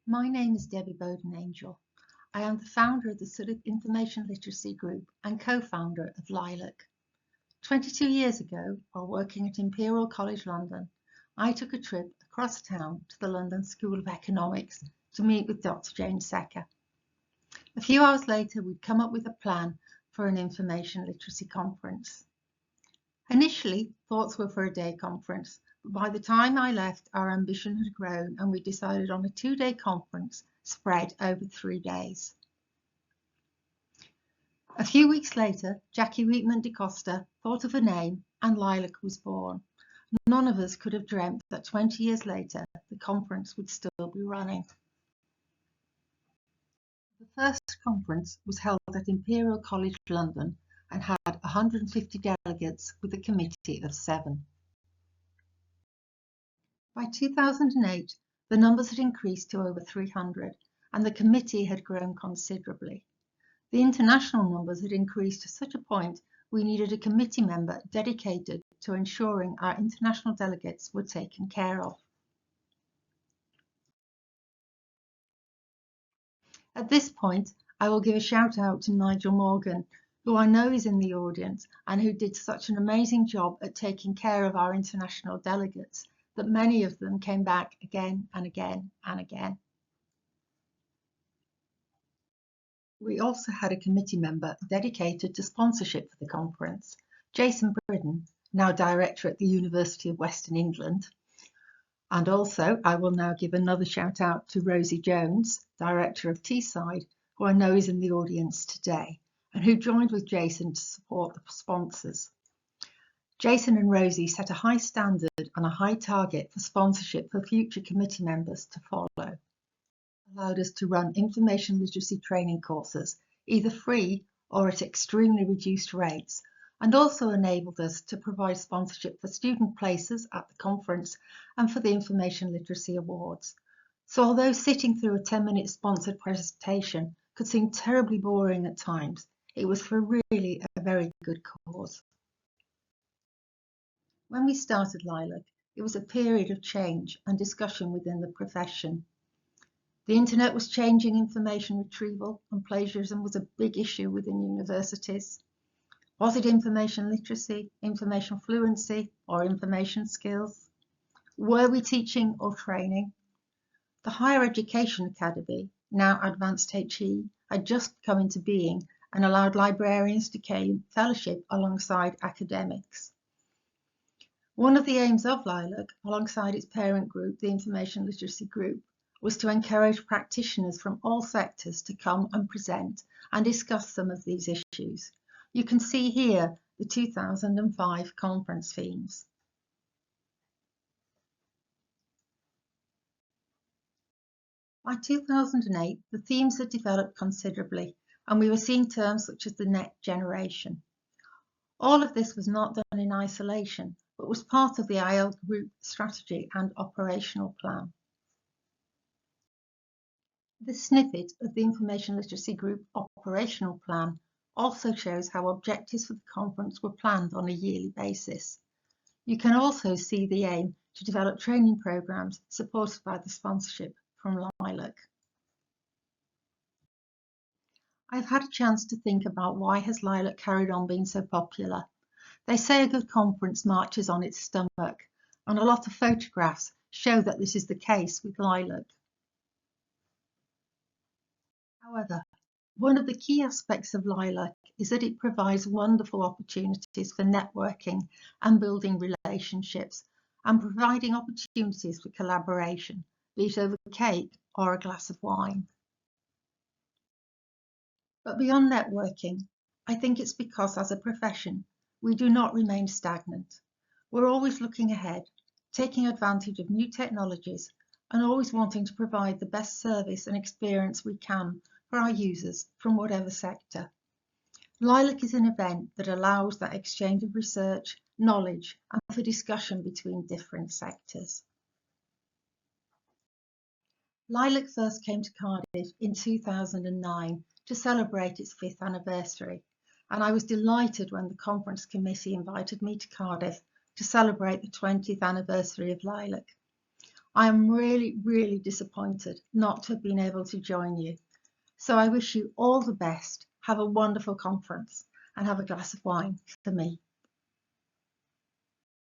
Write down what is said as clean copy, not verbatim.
My name is Debbie Boden-Angell. I am the founder of the Civic Information Literacy Group and co-founder of LILAC. 22 years ago, while working at Imperial College London, I took a trip across town to the London School of Economics to meet with Dr. James Secker. A few hours later, we'd come up with a plan for an information literacy conference. Initially, thoughts were for a day conference, but by the time I left, our ambition had grown and we decided on a 2-day conference spread over 3 days. A few weeks later, Jackie Weetman DeCosta thought of a name and LILAC was born. None of us could have dreamt that 20 years later, the conference would still be running. The first conference was held at Imperial College London and had 150 delegates with a committee of 7. By 2008, the numbers had increased to over 300 and the committee had grown considerably. The international numbers had increased to such a point we needed a committee member dedicated to ensuring our international delegates were taken care of. At this point, I will give a shout out to Nigel Morgan, who I know is in the audience and who did such an amazing job at taking care of our international delegates that many of them came back again and again and again. We also had a committee member dedicated to sponsorship for the conference, Jason Bridden, now director at the University of Western England. And also, I will now give another shout out to Rosie Jones, director of Teesside, who I know is in the audience today, and who joined with Jason to support the sponsors. Jason and Rosie set a high standard and a high target for sponsorship for future committee members to follow. Allowed us to run information literacy training courses, either free or at extremely reduced rates, and also enabled us to provide sponsorship for student places at the conference and for the Information Literacy Awards. So although sitting through a 10-minute sponsored presentation could seem terribly boring at times, it was for really a very good cause. When we started LILAC, it was a period of change and discussion within the profession. The internet was changing information retrieval and plagiarism was a big issue within universities. Was it information literacy, information fluency, or information skills? Were we teaching or training? The Higher Education Academy, now Advanced HE, had just come into being and allowed librarians to gain fellowship alongside academics. One of the aims of LILAC, alongside its parent group, the Information Literacy Group, was to encourage practitioners from all sectors to come and present and discuss some of these issues. You can see here the 2005 conference themes. By 2008, the themes had developed considerably and we were seeing terms such as the next generation. All of this was not done in isolation, but was part of the IL Group strategy and operational plan. This snippet of the Information Literacy Group operational plan also shows how objectives for the conference were planned on a yearly basis. You can also see the aim to develop training programs supported by the sponsorship from LILAC. I've had a chance to think about why has LILAC carried on being so popular. They say a good conference marches on its stomach, and a lot of photographs show that this is the case with LILAC. However, one of the key aspects of LILAC is that it provides wonderful opportunities for networking and building relationships and providing opportunities for collaboration, be it over cake or a glass of wine. But beyond networking, I think it's because as a profession, we do not remain stagnant. We're always looking ahead, taking advantage of new technologies and always wanting to provide the best service and experience we can for our users from whatever sector. LILAC is an event that allows that exchange of research, knowledge and for discussion between different sectors. LILAC first came to Cardiff in 2009 to celebrate its 5th anniversary, and I was delighted when the conference committee invited me to Cardiff to celebrate the 20th anniversary of LILAC. I am really, really disappointed not to have been able to join you. So I wish you all the best. Have a wonderful conference and have a glass of wine for me.